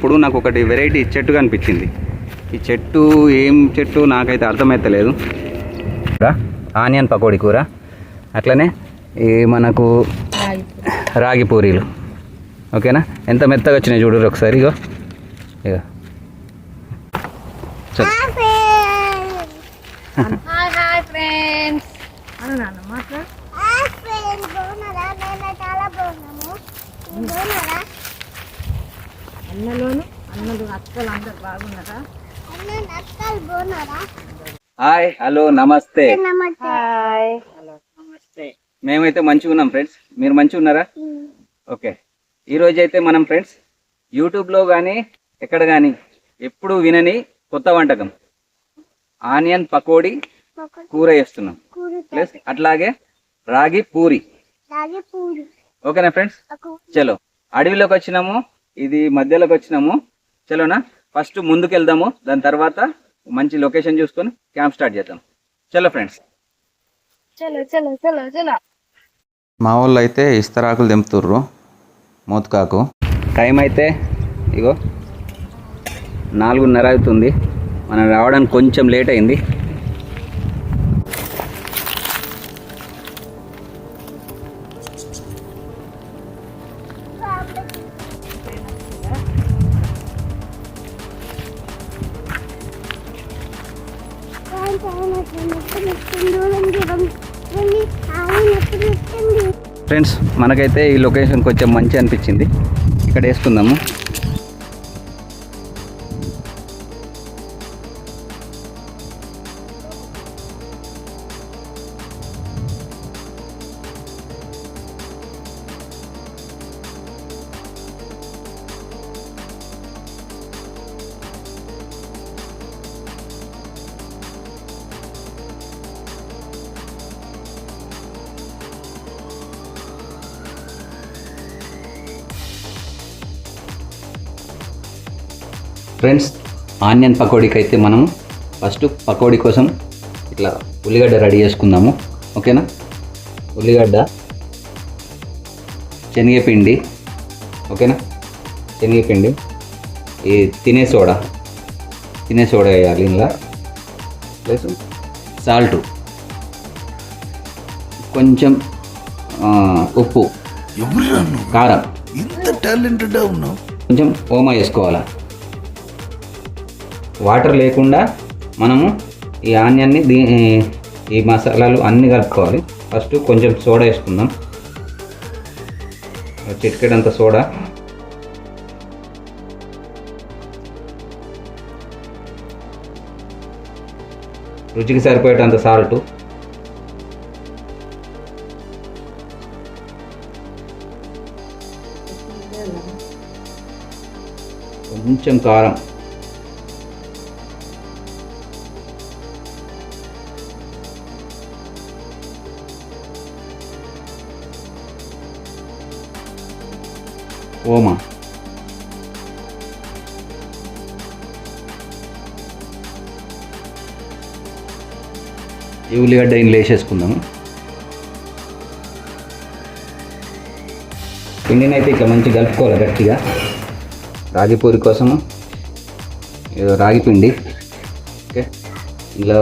తినేటప్పుడు నాకు ఒకటి వెరైటీ చెట్టు కనిపించింది. ఈ చెట్టు ఏం చెట్టు నాకైతే అర్థమవుతలేదు. ఆనియన్ పకోడీ కూర, అట్లనే ఈ మనకు రాగి పూరీలు. ఓకేనా, ఎంత మెత్తగా వచ్చినాయి చూడరు ఒకసారి. ఇగో ఇక హాయ్, హలో, నమస్తే. మేమైతే మంచిగా ఉన్నాం ఫ్రెండ్స్. మీరు మంచిగా ఉన్నారా? ఓకే. ఈరోజు అయితే మనం ఫ్రెండ్స్ యూట్యూబ్లో కానీ ఎక్కడ కానీ ఎప్పుడు వినని కొత్త వంటకం ఆనియన్ పకోడీ కూర చేస్తున్నాం, ప్లస్ అట్లాగే రాగి పూరి. ఓకేనా ఫ్రెండ్స్? చలో, అడవిలోకి వచ్చినాము, ఇది మధ్యలోకి వచ్చినాము. చలోనా, ఫస్ట్ ముందుకు వెళ్దాము, దాని తర్వాత మంచి లొకేషన్ చూసుకొని క్యాంప్ స్టార్ట్ చేద్దాం. చలో ఫ్రెండ్స్, చలో చలో చలో చలో. మా వాళ్ళు అయితే ఇస్తరాకులు దింపుతుర్రు, మోతుకాకు. టైం అయితే ఇగో 4:30 అవుతుంది. మనం రావడానికి కొంచెం లేట్ అయింది. ఫ్రెండ్స్, మనకైతే ఈ లొకేషన్ కొంచెం మంచి అనిపించింది, ఇక్కడ వేసుకుందాము. ఫ్రెండ్స్, ఆనియన్ పకోడీకి అయితే మనము ఫస్ట్ పకోడీ కోసం ఇట్లా ఉల్లిగడ్డ రెడీ చేసుకుందాము. ఓకేనా, ఉల్లిగడ్డ, శనగపిండి. ఓకేనా, శనగపిండి, ఈ తినే సోడా వేయాలి ఇందులో, ప్లస్ సాల్టు, కొంచెం ఉప్పు, కారం, ఇంత టాలెంటెడ్ ఉన్నావు, కొంచెం ఓమా వేసుకోవాలా. వాటర్ లేకుండా మనము ఈ ఆనియన్ని ఈ మసాలాలు అన్నీ కలుపుకోవాలి. ఫస్ట్ కొంచెం సోడా వేసుకుందాం, చిటికెడంత సోడా, రుచికి సరిపోయేటంత సాల్టు, కొంచెం కారం, ఓమా, ఈ ఉల్లిగడ్డ ఇందులో వేసేసుకుందాము. పిండిని అయితే ఇట్లా మంచిగా కలుపుకోవాలి గట్టిగా. రాగి పూరి కోసము రాగి పిండి. ఓకే, ఇలా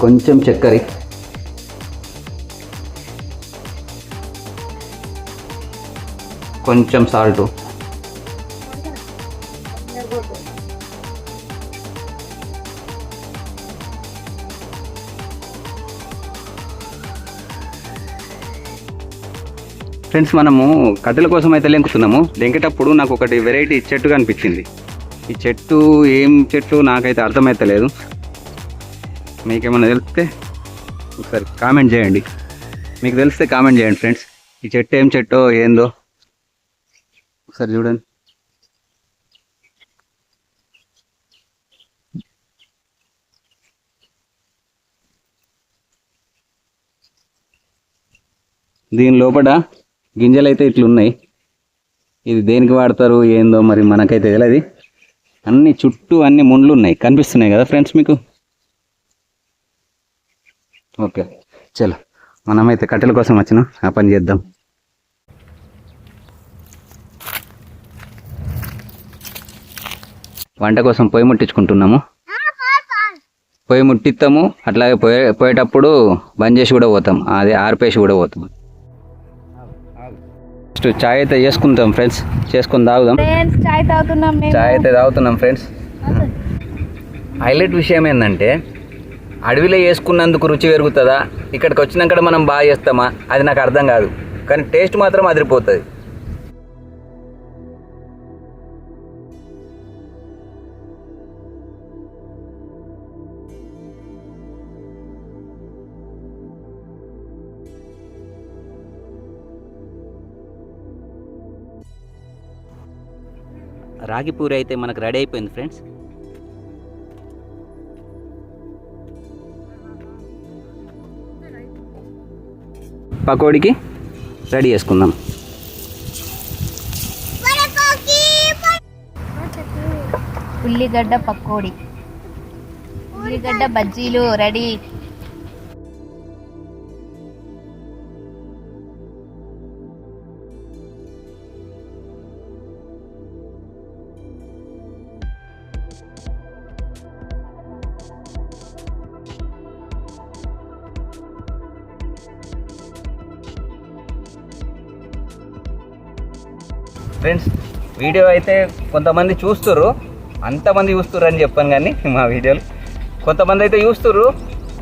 కొంచెం చక్కెర, కొంచెం సాల్టు, ఫ్రెండ్స్, మనము కట్టెల కోసం అయితే లెంకుతున్నాము. లెంకేటప్పుడు నాకు ఒకటి వెరైటీ చెట్టు కనిపించింది. ఈ చెట్టు ఏం చెట్టు నాకైతే అర్థమవుతలేదు. మీకేమన్నా తెలిస్తే ఒకసారి కామెంట్ చేయండి. మీకు తెలిస్తే కామెంట్ చేయండి ఫ్రెండ్స్. ఈ చెట్టు ఏం చెట్టో ఏందో ఒకసారి చూడండి. దీని లోపల గింజలు అయితే ఇట్లున్నాయి. ఇది దేనికి వాడతారు ఏందో మరి మనకైతే తెలియదు. అన్ని చుట్టూ అన్ని ముండ్లు ఉన్నాయి, కనిపిస్తున్నాయి కదా ఫ్రెండ్స్ మీకు. ఓకే, చలో మనమైతే కట్టెల కోసం వచ్చినాం, ఆ పని చేద్దాం. వంట కోసం పొయ్యి ముట్టించుకుంటున్నాము. పొయ్యి ముట్టిస్తాము, అట్లాగే పోయేటప్పుడు బంద్ చేసి కూడా పోతాం, అది ఆర్పేసి కూడా పోతాం. నెక్స్ట్ చాయ్ అయితే చేసుకుంటాం ఫ్రెండ్స్, చేసుకొని తాగుదాం. చాయ్ అయితే తాగుతున్నాం ఫ్రెండ్స్. హైలైట్ విషయం ఏంటంటే అడవిలో వేసుకున్నందుకు రుచి పెరుగుతుందా, ఇక్కడికి వచ్చినాక మనం బాగా చేస్తామా, అది నాకు అర్థం కాదు. కానీ టేస్ట్ మాత్రం అదిరిపోతుంది. రాగి పూరి అయితే మనకు రెడీ అయిపోయింది ఫ్రెండ్స్. పకోడీకి రెడీ చేసుకుందాం. ఉల్లిగడ్డ పకోడీ, ఉల్లిగడ్డ బజ్జీలు రెడీ. ఫ్రెండ్స్ వీడియో అయితే కొంతమంది చూస్తుర్రు, అంతమంది చూస్తుర్రు అని చెప్పాను, కానీ మా వీడియోలు కొంతమంది అయితే చూస్తుర్రు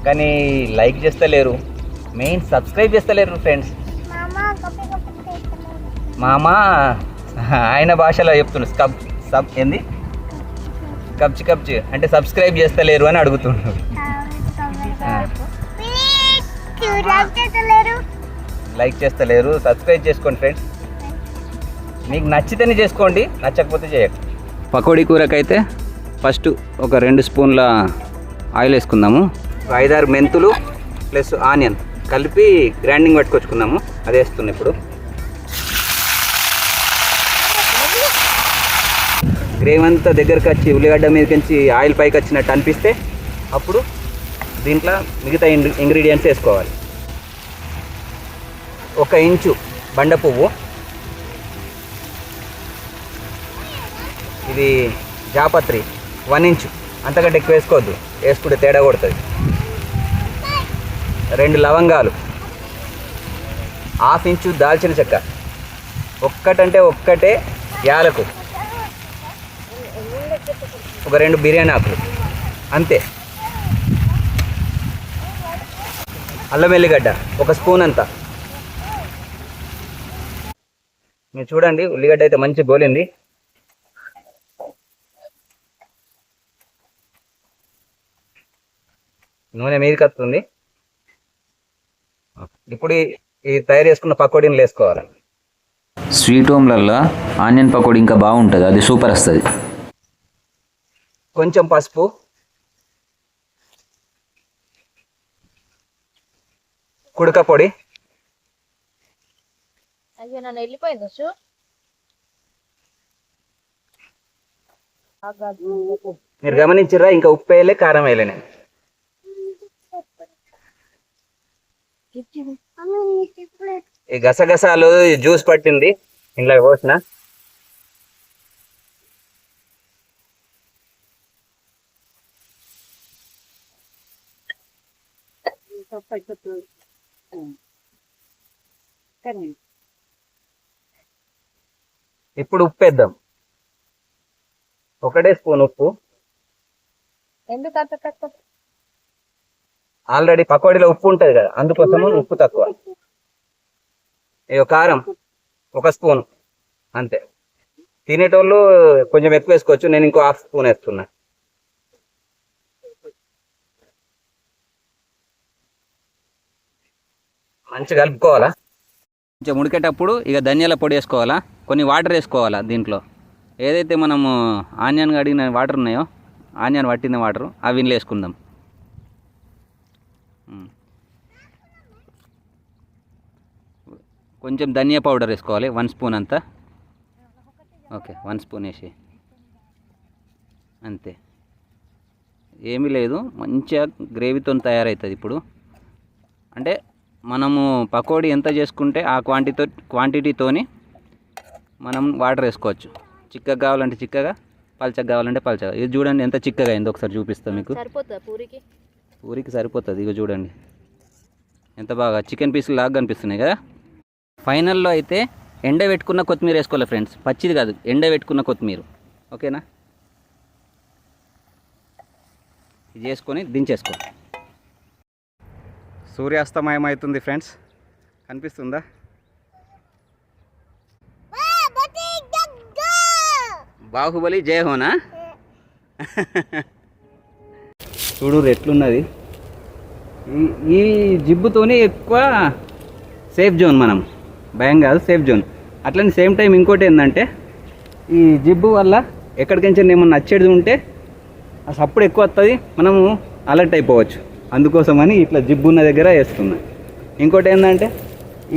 కానీ లైక్ చేస్తలేరు, మెయిన్ సబ్స్క్రైబ్ చేస్తలేరు ఫ్రెండ్స్. మా అమ్మ ఆయన భాషలో చెప్తుండ్రు, ఏంది కప్చి అంటే సబ్స్క్రైబ్ చేస్తలేరు అని అడుగుతుండ్రు. లైక్ చేస్తలేరు, సబ్స్క్రైబ్ చేసుకోండి ఫ్రెండ్స్. మీకు నచ్చితేనే చేసుకోండి, నచ్చకపోతే చేయకండి. పకోడీ కూరకైతే ఫస్ట్ ఒక 2 స్పూన్ల ఆయిల్ వేసుకుందాము. 5-6 మెంతులు ప్లస్ ఆనియన్ కలిపి గ్రైండింగ్ పట్టుకొచ్చుకుందాము, అది వేస్తున్నాం ఇప్పుడు. గ్రేవీ అంతా దగ్గరకు వచ్చి ఉల్లిగడ్డ మీదకించి ఆయిల్ పైకి వచ్చినట్టు అనిపిస్తే అప్పుడు దీంట్లో మిగతా ఇంగ్రీడియంట్స్ వేసుకోవాలి. 1 ఇంచు బండ పువ్వు, ఇది జాపత్రి 1 ఇంచు, అంతకంటే ఎక్కువ వేసుకోవద్దు, వేసుకుంటే తేడా కొడుతుంది. 2 లవంగాలు, 1/2 ఇంచు దాల్చిన చెక్క, ఒక్కటే యాలకు, ఒక 2 బిర్యానీ ఆకులు అంతే. అల్లం వెల్లిగడ్డ 1 స్పూన్ అంతా. మీరు చూడండి ఉల్లిగడ్డ అయితే మంచి గోలింది. నూనె మీదకి వస్తుంది. ఇప్పుడు ఈ తయారు చేసుకున్న పకోడీని వేసుకోవాలి. స్వీట్ హోమ్లల్లో ఆనియన్ పకోడీ ఇంకా బాగుంటుంది, అది సూపర్ వస్తుంది. కొంచెం పసుపు, కుడక పొడి. అయ్యో నన్ను వెళ్ళిపోయింది. మీరు గమనించారా, ఇంకా ఉప్పు వేయలే, కారం వేయలే. నేను ఈ గసగసాలు జ్యూస్ పట్టింది ఇంట్లో పోసిన. ఇప్పుడు ఉప్పు వేద్దాం, 1 స్పూన్ ఉప్పు. ఆల్రెడీ పకోడీలో ఉప్పు ఉంటుంది కదా, అందుకోసం ఉప్పు తక్కువ. కారం 1 స్పూన్ అంతే. తినేటోళ్ళు కొంచెం ఎక్కువ వేసుకోవచ్చు, నేను ఇంకో 1/2 స్పూన్ వేస్తున్నా. మంచిగా కలుపుకోవాలా. కొంచెం ఉడికేటప్పుడు ఇక ధనియాల పొడి వేసుకోవాలా, కొన్ని వాటర్ వేసుకోవాలా. దీంట్లో ఏదైతే మనము ఆనియన్ కడిగిన వాటర్ ఉన్నాయో, ఆనియన్ పట్టిన వాటర్ అవి ఇందులో వేసుకుందాం. కొంచెం ధనియా పౌడర్ వేసుకోవాలి, 1 స్పూన్ అంతా. ఓకే, 1 స్పూన్ వేసి అంతే. ఏమీ లేదు, మంచిగా గ్రేవీతో తయారవుతుంది. ఇప్పుడు అంటే మనము పకోడీ ఎంత చేసుకుంటే ఆ క్వాంటిటీతోని మనం వాటర్ వేసుకోవచ్చు. చిక్కగా కావాలంటే చిక్కగా, పల్చగా కావాలంటే పల్చగా. ఇది చూడండి ఎంత చిక్కగా అయిందో, ఒకసారి చూపిస్తాను మీకు. సరిపోతుందా పూరికి? పూరికి సరిపోతుంది. ఇక చూడండి ఎంత బాగా చికెన్ పీసులు లాగా కనిపిస్తున్నాయి కదా. ఫైనల్లో అయితే ఎండ పెట్టుకున్న కొత్తిమీర వేసుకోవాలి ఫ్రెండ్స్, పచ్చిది కాదు, ఎండ పెట్టుకున్న కొత్తిమీర. ఓకేనా, ఇది చేసుకొని దించేసుకో. సూర్యాస్తమయం అవుతుంది ఫ్రెండ్స్, కనిపిస్తుందా? బాహుబలి జయ హోనా. చూడు ఎట్లున్నది. ఈ జిబ్బుతోనే ఎక్కువ సేఫ్ జోన్, మనం భయం కాదు, సేఫ్ జోన్. అట్లనే సేమ్ టైం ఇంకోటి ఏంటంటే, ఈ జిబ్బు వల్ల ఎక్కడికించి ఏమన్నా వచ్చేది ఉంటే ఆ సప్పుడు ఎక్కువ వస్తుంది, మనము అలర్ట్ అయిపోవచ్చు. అందుకోసమని ఇట్లా జిబ్బు ఉన్న దగ్గర వేస్తున్నా. ఇంకోటి ఏంటంటే,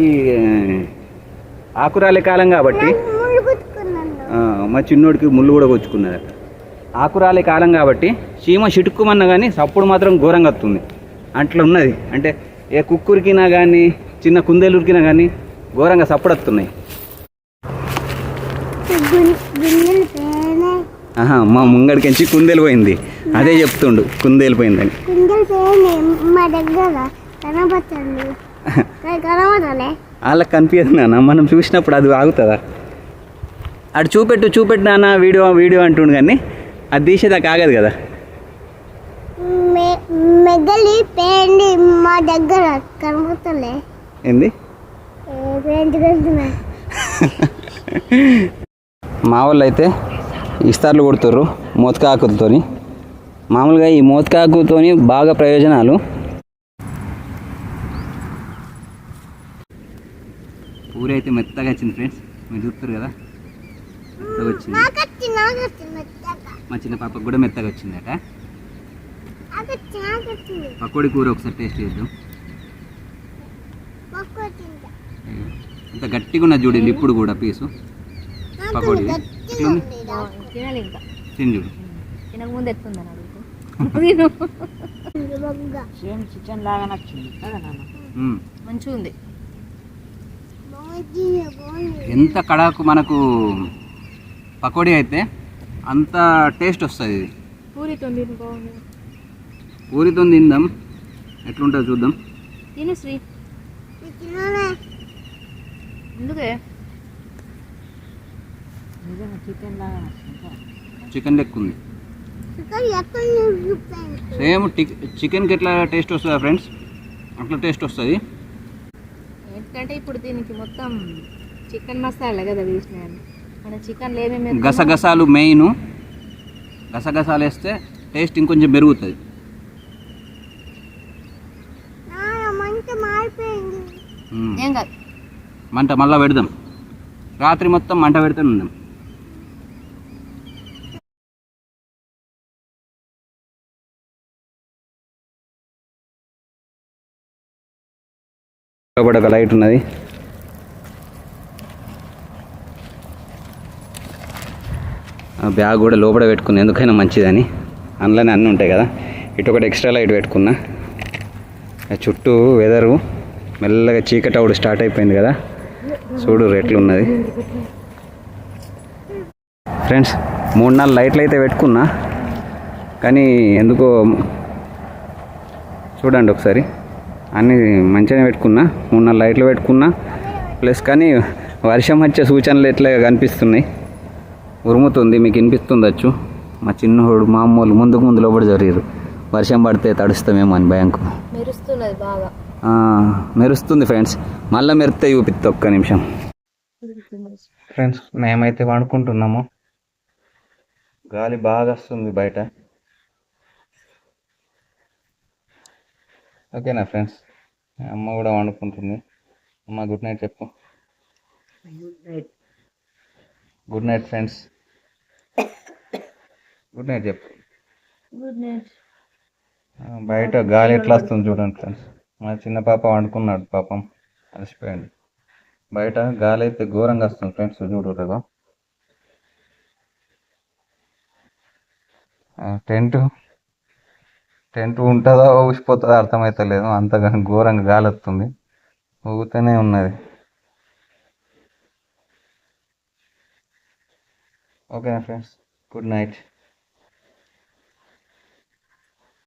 ఈ ఆకురాలే కాలం కాబట్టి మా చిన్నోడికి ముళ్ళు కూడా కొచ్చుకున్నదట. ఆకురాలే కాలం కాబట్టి చీమ చిటుక్కుమన్నా కానీ సప్పుడు మాత్రం ఘోరంగా వస్తుంది. అట్లా ఉన్నది. అంటే ఏ కుక్కురికినా కానీ చిన్న కుందేలురికినా కానీ ఘోరంగా సప్పుడు వస్తున్నాయి. మా ముంగడికించి కుందేలు పోయింది, అదే చెప్తుండు కుందేలు పోయిందని. వాళ్ళకి కనిపించదు నాన్న, మనం చూసినప్పుడు అది ఆగుతుందా? అటు చూపెట్టు నాన్న, వీడియో అంటుండు, కానీ అది తీసేదాకా ఆగదు కదా. మా దగ్గర కనబడతలే ఏంది మా వాళ్ళు అయితే ఇస్తార్లు కొడుతుర్రు మోతకాకులతోని. మామూలుగా ఈ మోతకాకుతోని బాగా ప్రయోజనాలు. పూరి అయితే మెత్తగా వచ్చింది ఫ్రెండ్స్, మీరు చూస్తారు కదా, మెత్తగా వచ్చింది. మా చిన్న పాపకు కూడా మెత్తగా వచ్చిందట. పకోడీ కూర ఒకసారి టేస్ట్ చేద్దాం. ఇంత గట్టిగా ఉన్నది చూడండి ఇప్పుడు కూడా పీసు పకోడీ. తినాలి ఇంకా, తిని చూడు. తినక ముందు ఎత్తుందని అడుగుతూ చికెన్ లాగా నచ్చింది కదా నాన్న, మంచిగా ఉంది. ఎంత కడాకు మనకు పకోడీ అయితే అంత టేస్ట్ వస్తుంది. ఇది పూరితో తిందాం, ఎట్లుంటుందో చూద్దాం. తిను శ్రీ, ఎందుకే చికెన్ లెక్క ఉంది. సేమ్ చికెన్కి ఎట్లా టేస్ట్ వస్తుందా ఫ్రెండ్స్, అట్లా టేస్ట్ వస్తుంది. ఎందుకంటే ఇప్పుడు దీనికి మొత్తం చికెన్ మసాలా కదా వేసినాను. మన చికెన్లో ఏమేమి గసగసాలు మెయిన్, గసగసాలు వేస్తే టేస్ట్ ఇంకొంచెం పెరుగుతుంది. ఏం కాదు, మంట మళ్ళీ పెడదాం, రాత్రి మొత్తం మంట పెడుతూనే ఉందాం. లోపల ఒక లైట్ ఉన్నది. ఆ బ్యాగ్ కూడా లోపల పెట్టుకున్నా, ఎందుకైనా మంచిదని. అందులోనే అన్నీ ఉంటాయి కదా. ఇటు ఒకటి ఎక్స్ట్రా లైట్ పెట్టుకున్నా. చుట్టూ వెదరు మెల్లగా చీకటి అవుడు స్టార్ట్ అయిపోయింది కదా, చూడు రేట్లు ఉన్నది ఫ్రెండ్స్. 3-4 లైట్లు అయితే పెట్టుకున్నా, కానీ ఎందుకో చూడండి ఒకసారి, అన్నీ మంచిగానే పెట్టుకున్నా. 3-4 లైట్లు పెట్టుకున్నా ప్లస్, కానీ వర్షం వచ్చే సూచనలు ఎట్లా కనిపిస్తున్నాయి. ఉరుముతుంది, మీకు వినిపిస్తుందచ్చు. మా చిన్నోడు మామూలు ముందు లోపల జరిగారు, వర్షం పడితే తడుస్తామేమో అని భయంకు. మెరుస్తున్నది బాగా, మెరుస్తుంది ఫ్రెండ్స్. మళ్ళీ మెరితే చూపిస్తా, ఒక్క నిమిషం ఫ్రెండ్స్. మేమైతే వండుకుంటున్నాము, గాలి బాగా వస్తుంది బయట. ఓకేనా ఫ్రెండ్స్, అమ్మ కూడా వండుకుంటుంది. అమ్మ గుడ్ నైట్ చెప్పు. Good night friends, good night చెప్పు. Good night. బయట గాలి ఎట్లా వస్తుంది చూడండి ఫ్రెండ్స్. మా చిన్న పాప వండుకున్నాడు, పాపం అలసిపోయాడు. బయట గాలి అయితే ఘోరంగా వస్తుంది ఫ్రెండ్స్, చూడరు. టెంట్ ఉంటుందో ఊసిపోతుందో అర్థమవుతలేదు, అంతగా ఘోరంగా గాలి వస్తుంది, ఊగుతూనే ఉన్నది. ఓకేనా ఫ్రెండ్స్. Good night.